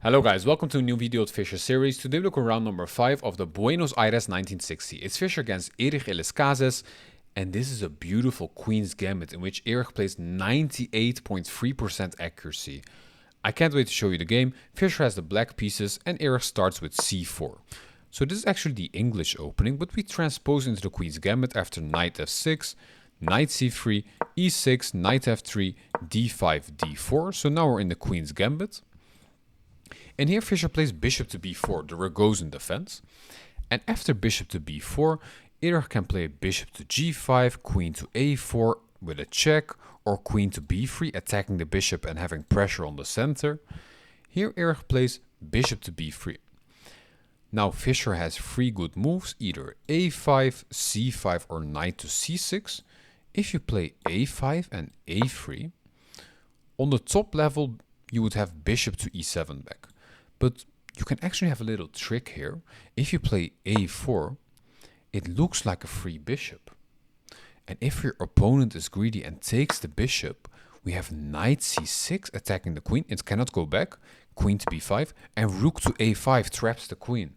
Hello guys, welcome to a new video of Fischer series. Today we look at round number 5 of the Buenos Aires 1960. It's Fischer against Erich Eliskases, and this is a beautiful Queen's Gambit in which Erich plays 98.3% accuracy. I can't wait to show you the game. Fischer has the black pieces and Erich starts with c4. So this is actually the English opening, but we transpose into the Queen's Gambit after knight f6, knight c3, e6, knight f3, d5, d4. So now we're in the Queen's Gambit. And here Fischer plays bishop to b4, the Rogozin defense. And after bishop to b4, Erich can play bishop to g5, queen to a4 with a check, or queen to b3, attacking the bishop and having pressure on the center. Here Erich plays bishop to b3. Now Fischer has three good moves, either a5, c5, or knight to c6. If you play a5 and a3, on the top level you would have bishop to e7 back. But you can actually have a little trick here. If you play a4, it looks like a free bishop. And if your opponent is greedy and takes the bishop, we have knight c6 attacking the queen. It cannot go back. Queen to b5 and rook to a5 traps the queen.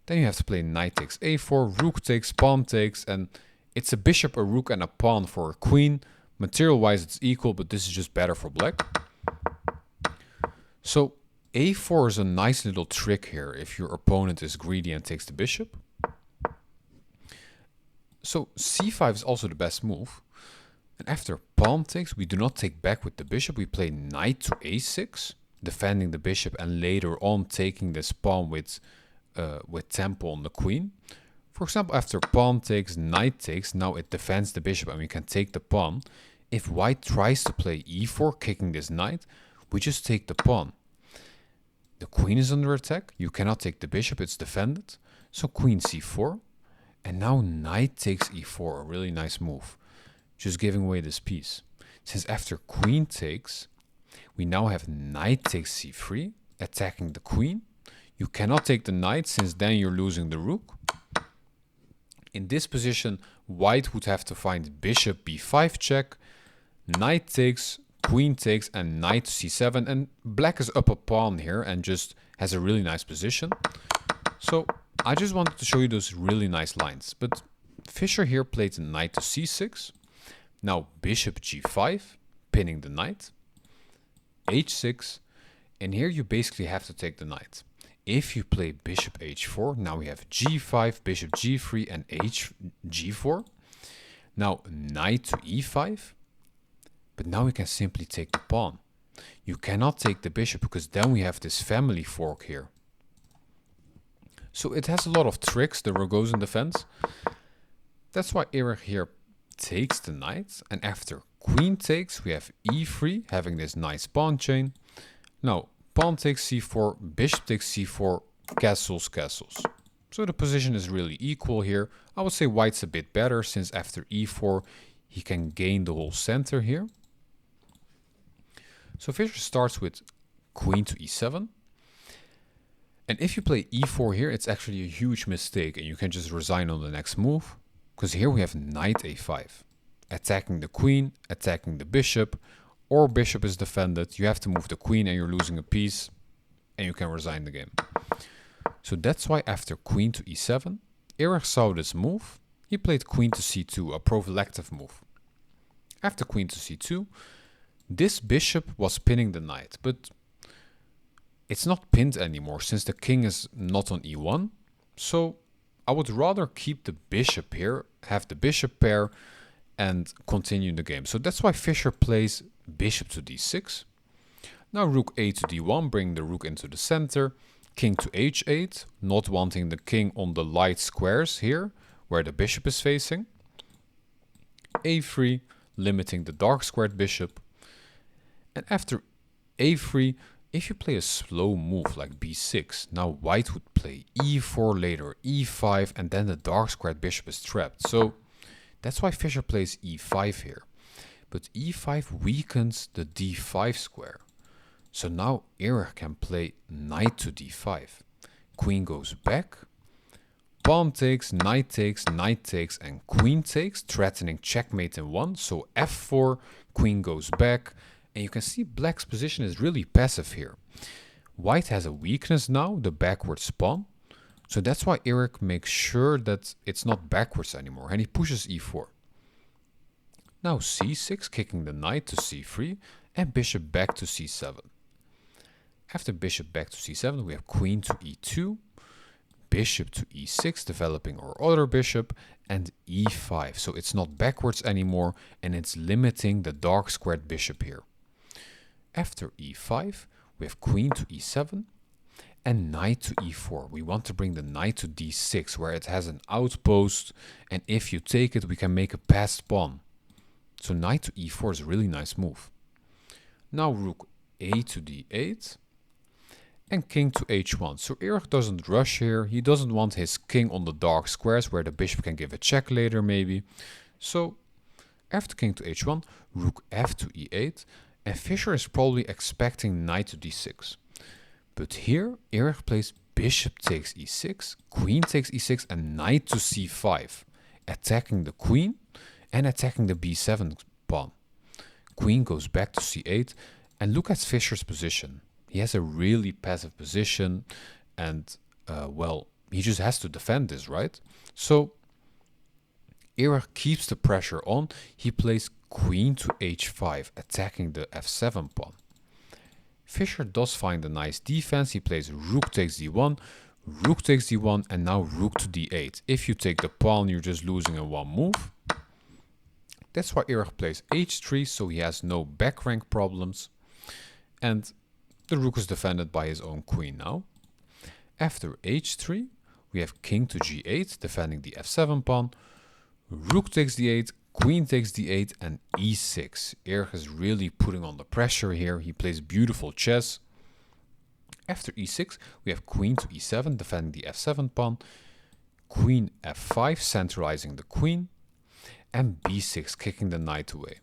Then you have to play knight takes a4, rook takes, pawn takes, and it's a bishop, a rook, and a pawn for a queen. Material-wise it's equal, but this is just better for black. So a4 is a nice little trick here if your opponent is greedy and takes the bishop. So c5 is also the best move. And after pawn takes, we do not take back with the bishop. We play knight to a6, defending the bishop and later on taking this pawn with tempo on the queen. For example, after pawn takes, knight takes, now it defends the bishop and we can take the pawn. If white tries to play e4, kicking this knight, we just take the pawn. The queen is under attack. You cannot take the bishop, it's defended. So queen c4. And now knight takes e4, a really nice move. Just giving away this piece. Since after queen takes, we now have knight takes c3, attacking the queen. You cannot take the knight, since then you're losing the rook. In this position, white would have to find bishop b5 check, knight takes, queen takes, and knight to c7, and black is up a pawn here and just has a really nice position. So I just wanted to show you those really nice lines, but Fischer here played knight to c6. Now bishop g5, pinning the knight, h6, and here you basically have to take the knight. If you play bishop h4, now we have g5, bishop g3, and g4. Now knight to e5. But now we can simply take the pawn. You cannot take the bishop because then we have this family fork here. So it has a lot of tricks, the Rogozin defense. That's why Erich here takes the knight. And after queen takes, we have e3, having this nice pawn chain. Now, pawn takes c4, bishop takes c4, castles, castles. So the position is really equal here. I would say white's a bit better, since after e4, he can gain the whole center here. So Fischer starts with queen to e7. And if you play e4 here, it's actually a huge mistake and you can just resign on the next move. Because here we have knight a5. Attacking the queen, attacking the bishop, or bishop is defended. You have to move the queen and you're losing a piece and you can resign the game. So that's why after queen to e7, Erich saw this move. He played queen to c2, a prophylactic move. After queen to c2, this bishop was pinning the knight, but it's not pinned anymore since the king is not on e1. So I would rather keep the bishop here, have the bishop pair, and continue the game. So that's why Fischer plays bishop to d6. Now rook a to d1, bring the rook into the center. King to h8, not wanting the king on the light squares here, where the bishop is facing. a3, limiting the dark squared bishop. And after a3, if you play a slow move like b6, now white would play e4, later e5, and then the dark squared bishop is trapped. So that's why Fischer plays e5 here. But e5 weakens the d5 square. So now Erich can play knight to d5. Queen goes back. Pawn takes, knight takes, and queen takes, threatening checkmate in one. So f4, queen goes back. And you can see black's position is really passive here. White has a weakness now, the backwards pawn. So that's why Erich makes sure that it's not backwards anymore, and he pushes e4. Now c6, kicking the knight to c3, and bishop back to c7. After bishop back to c7, we have queen to e2, bishop to e6, developing our other bishop, and e5. So it's not backwards anymore, and it's limiting the dark squared bishop here. After e5, we have queen to e7, and knight to e4. We want to bring the knight to d6, where it has an outpost, and if you take it, we can make a passed pawn. So knight to e4 is a really nice move. Now rook a to d8, and king to h1. So Erich doesn't rush here. He doesn't want his king on the dark squares, where the bishop can give a check later maybe. So after king to h1, rook f to e8, and Fischer is probably expecting knight to d6. But here, Erich plays bishop takes e6, queen takes e6, and knight to c5, attacking the queen and attacking the b7 pawn. Queen goes back to c8, and look at Fischer's position. He has a really passive position, and, well, he just has to defend this, right? So, Erich keeps the pressure on. He plays queen to h5, attacking the f7 pawn. Fischer does find a nice defense. He plays rook takes d1, rook takes d1, and now rook to d8. If you take the pawn, you're just losing in one move. That's why Erich plays h3, so he has no back rank problems. And the rook is defended by his own queen now. After h3, we have king to g8, defending the f7 pawn. Rook takes d8, queen takes d8, and e6. Erich is really putting on the pressure here. He plays beautiful chess. After e6, we have queen to e7, defending the f7 pawn. Queen f5, centralizing the queen. And b6, kicking the knight away.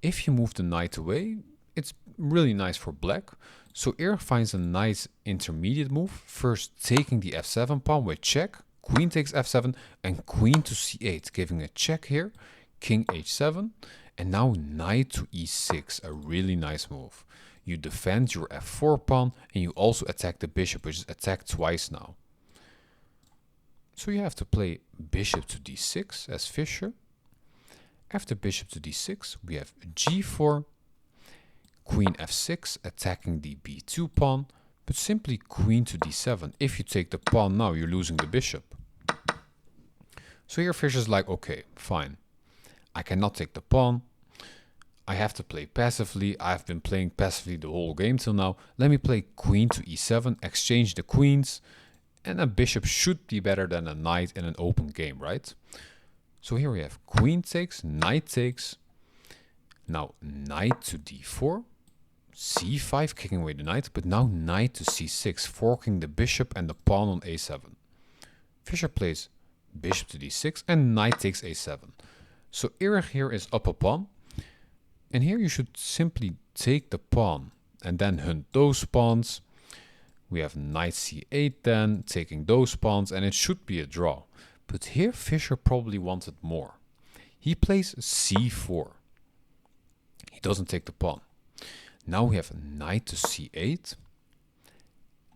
If you move the knight away, it's really nice for black. So Erich finds a nice intermediate move. First taking the f7 pawn with check. Queen takes f7 and queen to c8, giving a check here. King h7, and now knight to e6, a really nice move. You defend your f4 pawn, and you also attack the bishop, which is attacked twice now. So you have to play bishop to d6 as Fischer. After bishop to d6, we have g4, queen f6, attacking the b2 pawn, but simply queen to d7. If you take the pawn now, you're losing the bishop. So here Fischer's like, okay, fine. I cannot take the pawn. I have to play passively. I've been playing passively the whole game till now. Let me play queen to e7, exchange the queens, and a bishop should be better than a knight in an open game, right? So here we have queen takes, knight takes. Now knight to d4, c5, kicking away the knight, but now knight to c6, forking the bishop and the pawn on a7. Fischer plays bishop to d6, and knight takes a7. So Erich here is up a pawn, and here you should simply take the pawn and then hunt those pawns. We have knight c8 then, taking those pawns, and it should be a draw. But here Fischer probably wanted more. He plays c4. He doesn't take the pawn. Now we have knight to c8,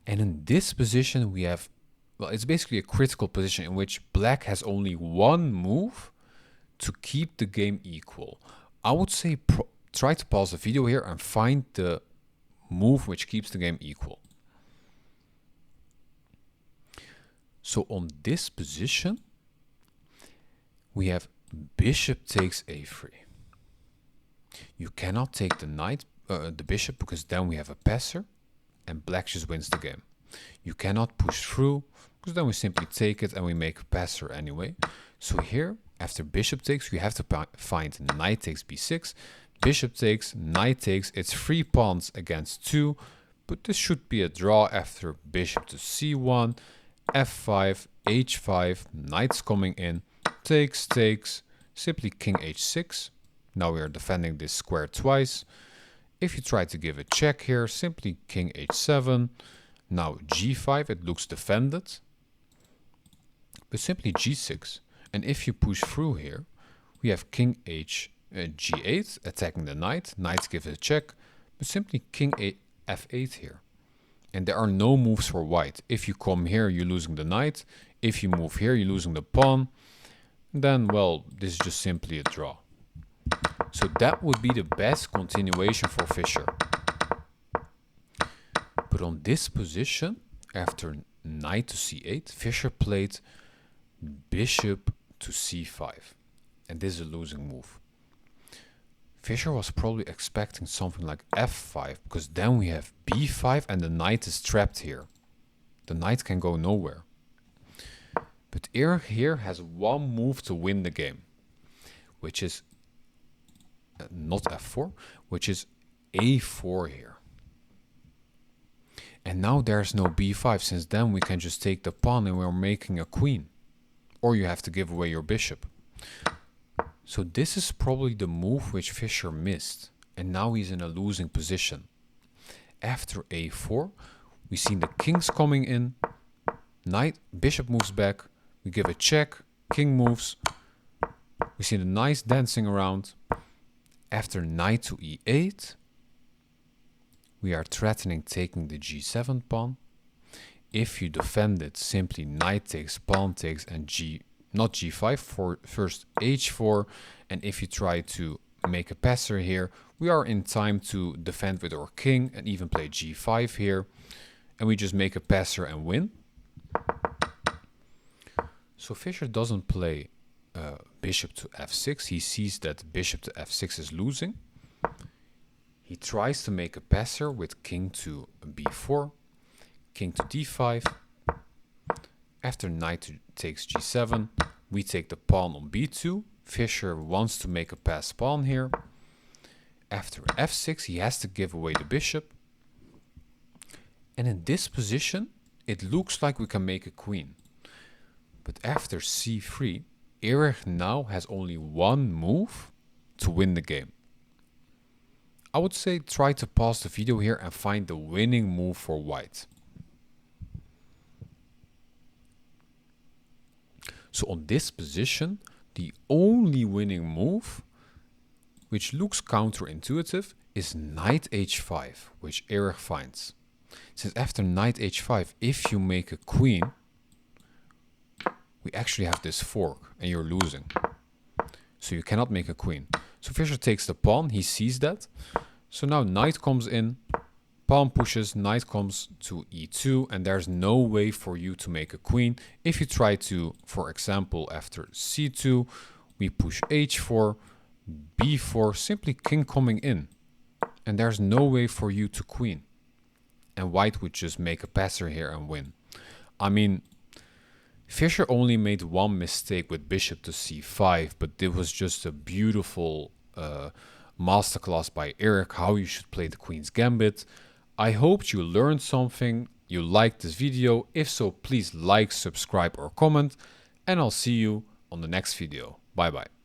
and in this position we have, well, it's basically a critical position in which black has only one move to keep the game equal. I would say try to pause the video here and find the move which keeps the game equal. So on this position, we have bishop takes a3. You cannot take the knight, the bishop, because then we have a passer, and black just wins the game. You cannot push through, because then we simply take it and we make a passer anyway. So here, after bishop takes, we have to find knight takes b6, bishop takes, knight takes. It's 3 pawns against 2, but this should be a draw after bishop to c1, f5, h5, knights coming in, takes, takes, simply king h6. Now we are defending this square twice. If you try to give a check here, simply king h7. Now g5, it looks defended, but simply g6. And if you push through here, we have king g8, attacking the knight. Knights give a check, but simply king f8 here. And there are no moves for white. If you come here, you're losing the knight. If you move here, you're losing the pawn. Then, well, this is just simply a draw. So that would be the best continuation for Fischer. But on this position, after knight to c8, Fischer played bishop to c5. And this is a losing move. Fischer was probably expecting something like f5, because then we have b5 and the knight is trapped here. The knight can go nowhere. But Erich here has one move to win the game, which is not f4, which is a4 here. And now there's no b5, since then we can just take the pawn and we're making a queen. Or you have to give away your bishop. So this is probably the move which Fischer missed. And now he's in a losing position. After a4, we see the kings coming in. Knight, bishop moves back. We give a check. King moves. We see the knights dancing around. After knight to e8, we are threatening taking the g7 pawn. If you defend it, simply knight takes, pawn takes, and not g5, for first h4. And if you try to make a passer here, we are in time to defend with our king and even play g5 here. And we just make a passer and win. So Fischer doesn't play bishop to f6. He sees that bishop to f6 is losing. He tries to make a passer with king to b4, king to d5. After knight takes g7, we take the pawn on b2. Fischer wants to make a pass pawn here. After f6, he has to give away the bishop. And in this position, it looks like we can make a queen. But after c3, Erich now has only one move to win the game. I would say try to pause the video here and find the winning move for white. So on this position, the only winning move, which looks counterintuitive, is knight h5, which Erich finds. Since after knight h5, if you make a queen, we actually have this fork and you're losing. So you cannot make a queen. So Fischer takes the pawn, he sees that. So now knight comes in, pawn pushes, knight comes to e2, and there's no way for you to make a queen. If you try to, for example, after c2, we push h4, b4, simply king coming in. And there's no way for you to queen. And white would just make a passer here and win. I mean, Fischer only made one mistake with bishop to c5, but it was just a beautiful masterclass by Erich how you should play the Queen's Gambit. I hope you learned something, you liked this video. If so, please like, subscribe or comment, and I'll see you on the next video. Bye bye.